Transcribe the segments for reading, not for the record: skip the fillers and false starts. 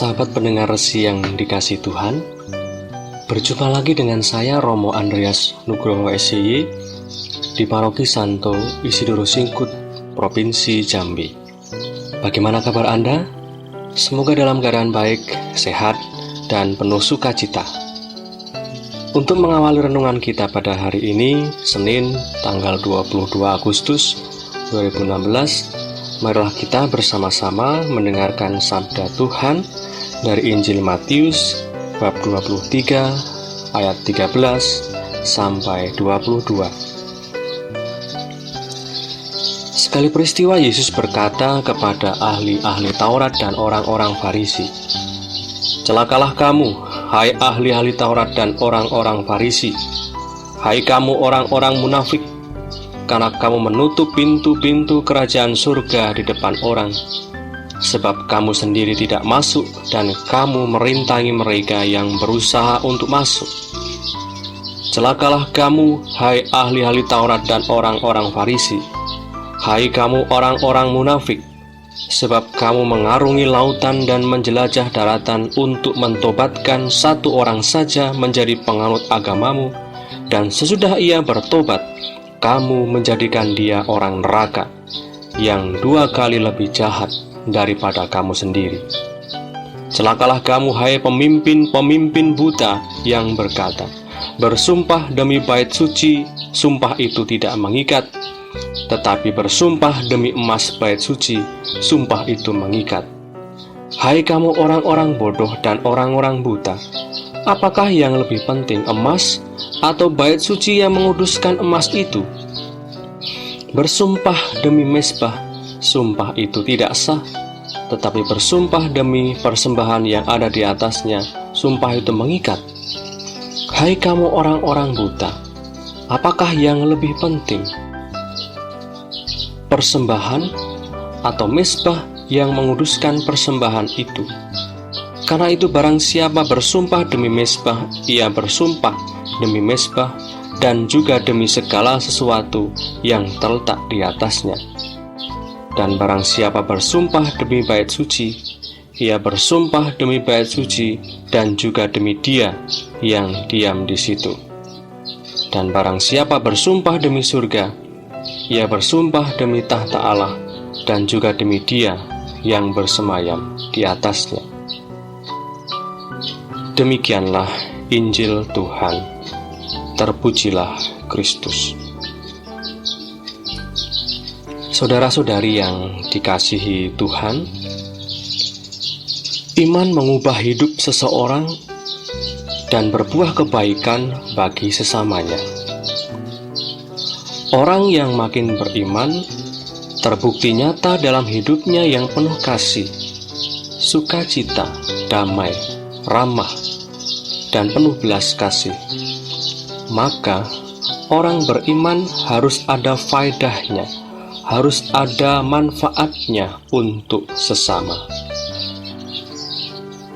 Sahabat pendengar Resi yang dikasihi Tuhan, berjumpa lagi dengan saya Romo Andreas Nugroho SY di Paroki Santo Isidoro Singkut, Provinsi Jambi. Bagaimana kabar Anda? Semoga dalam keadaan baik, sehat, dan penuh sukacita. Untuk mengawali renungan kita pada hari ini, Senin tanggal 22 Agustus 2016, marilah kita bersama-sama mendengarkan sabda Tuhan dari Injil Matius bab 23 ayat 13 sampai 22. Sekali peristiwa Yesus berkata kepada ahli-ahli Taurat dan orang-orang Farisi, "Celakalah kamu, hai ahli-ahli Taurat dan orang-orang Farisi, hai kamu orang-orang munafik, karena kamu menutup pintu-pintu kerajaan surga di depan orang, sebab kamu sendiri tidak masuk dan kamu merintangi mereka yang berusaha untuk masuk. Celakalah kamu, hai ahli-ahli Taurat dan orang-orang Farisi, hai kamu orang-orang munafik, sebab kamu mengarungi lautan dan menjelajah daratan untuk mentobatkan satu orang saja menjadi penganut agamamu, dan sesudah ia bertobat, kamu menjadikan dia orang neraka, yang 2 kali lebih jahat daripada kamu sendiri. Celakalah kamu, hai pemimpin-pemimpin buta yang berkata, bersumpah demi bait suci, sumpah itu tidak mengikat, tetapi bersumpah demi emas bait suci, sumpah itu mengikat. Hai kamu orang-orang bodoh dan orang-orang buta, apakah yang lebih penting, emas atau bait suci yang menguduskan emas itu? Bersumpah demi mezbah, sumpah itu tidak sah, tetapi bersumpah demi persembahan yang ada di atasnya, sumpah itu mengikat. Hai kamu orang-orang buta, apakah yang lebih penting, persembahan atau mezbah yang menguduskan persembahan itu? Karena itu barang siapa bersumpah demi mezbah, ia bersumpah demi mezbah dan juga demi segala sesuatu yang terletak di atasnya. Dan barang siapa bersumpah demi bait suci, ia bersumpah demi bait suci dan juga demi dia yang diam di situ. Dan barang siapa bersumpah demi surga, ia bersumpah demi tahta Allah dan juga demi dia yang bersemayam di atasnya." Demikianlah Injil Tuhan. Terpujilah Kristus. Saudara-saudari yang dikasihi Tuhan, iman mengubah hidup seseorang dan berbuah kebaikan bagi sesamanya. Orang yang makin beriman terbukti nyata dalam hidupnya yang penuh kasih, sukacita, damai, ramah, dan penuh belas kasih. Maka orang beriman harus ada faedahnya, harus ada manfaatnya untuk sesama.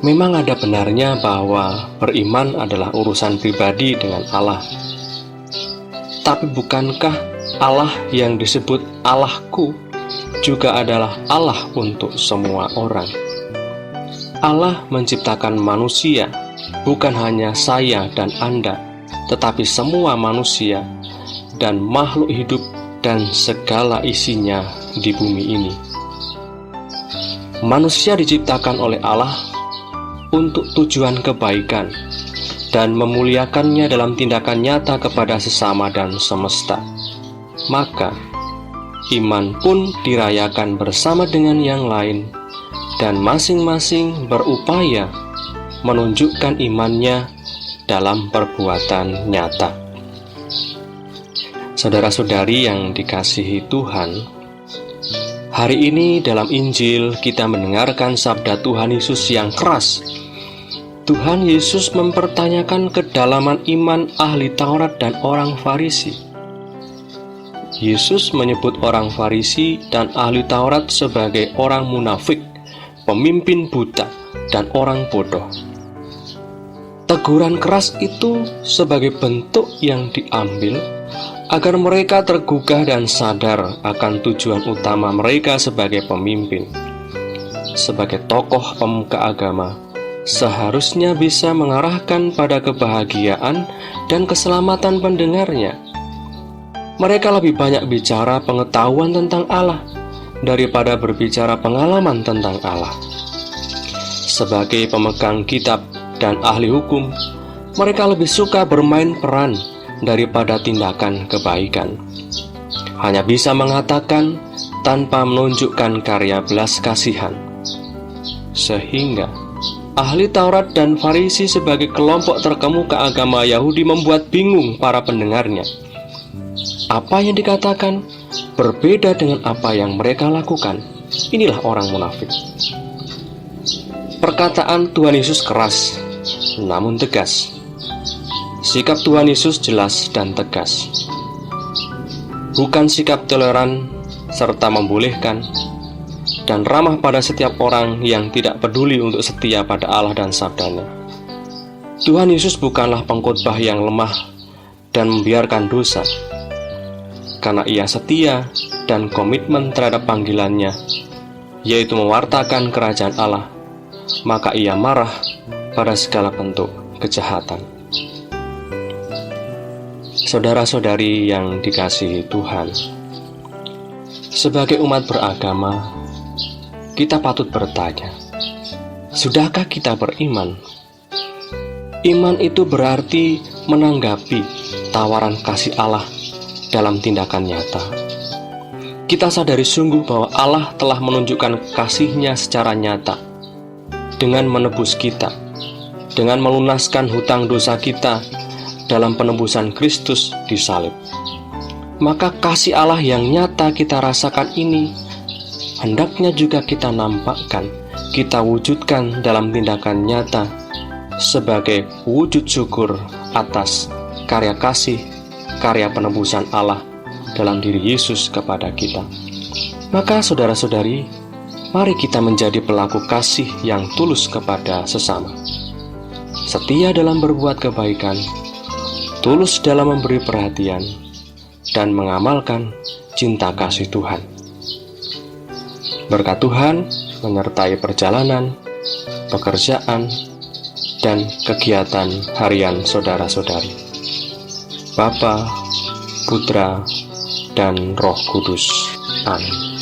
Memang ada benarnya bahwa beriman adalah urusan pribadi dengan Allah. Tapi bukankah Allah yang disebut Allahku juga adalah Allah untuk semua orang? Allah menciptakan manusia, bukan hanya saya dan Anda, tetapi semua manusia dan makhluk hidup dan segala isinya di bumi ini. Manusia diciptakan oleh Allah untuk tujuan kebaikan dan memuliakannya dalam tindakan nyata kepada sesama dan semesta. Maka, iman pun dirayakan bersama dengan yang lain, dan masing-masing berupaya menunjukkan imannya dalam perbuatan nyata. Saudara-saudari yang dikasihi Tuhan, hari ini dalam Injil kita mendengarkan sabda Tuhan Yesus yang keras. Tuhan Yesus mempertanyakan kedalaman iman ahli Taurat dan orang Farisi. Yesus menyebut orang Farisi dan ahli Taurat sebagai orang munafik, pemimpin buta, dan orang bodoh. Teguran keras itu sebagai bentuk yang diambil agar mereka tergugah dan sadar akan tujuan utama mereka sebagai pemimpin. sebagai tokoh pemuka agama seharusnya bisa mengarahkan pada kebahagiaan dan keselamatan pendengarnya. Mereka lebih banyak bicara pengetahuan tentang Allah daripada berbicara pengalaman tentang Allah. Sebagai pemegang kitab dan ahli hukum, mereka lebih suka bermain peran daripada tindakan kebaikan. Hanya bisa mengatakan tanpa menunjukkan karya belas kasihan. Sehingga ahli Taurat dan Farisi sebagai kelompok terkemuka agama Yahudi membuat bingung para pendengarnya. Apa yang dikatakan berbeda dengan apa yang mereka lakukan. Inilah orang munafik. Perkataan Tuhan Yesus keras, namun tegas. Sikap Tuhan Yesus jelas dan tegas. Bukan sikap toleran serta membolehkan dan ramah pada setiap orang yang tidak peduli untuk setia pada Allah dan sabdanya. Tuhan Yesus bukanlah pengkhotbah yang lemah dan membiarkan dosa. Karena ia setia dan komitmen terhadap panggilannya, yaitu mewartakan kerajaan Allah, maka ia marah pada segala bentuk kejahatan. Saudara-saudari yang dikasihi Tuhan, sebagai umat beragama, kita patut bertanya, sudahkah kita beriman? Iman itu berarti menanggapi tawaran kasih Allah dalam tindakan nyata. Kita sadari sungguh bahwa Allah telah menunjukkan kasih-Nya secara nyata dengan menebus kita, dengan melunaskan hutang dosa kita dalam penebusan Kristus di salib. Maka kasih Allah yang nyata kita rasakan ini hendaknya juga kita nampakkan, kita wujudkan dalam tindakan nyata sebagai wujud syukur atas karya kasih, karya penebusan Allah dalam diri Yesus kepada kita. Maka saudara-saudari, mari kita menjadi pelaku kasih yang tulus kepada sesama, setia dalam berbuat kebaikan, tulus dalam memberi perhatian, dan mengamalkan cinta kasih Tuhan. Berkat Tuhan menyertai perjalanan, pekerjaan, dan kegiatan harian saudara-saudari. Bapa, Putra, dan Roh Kudus. Amin.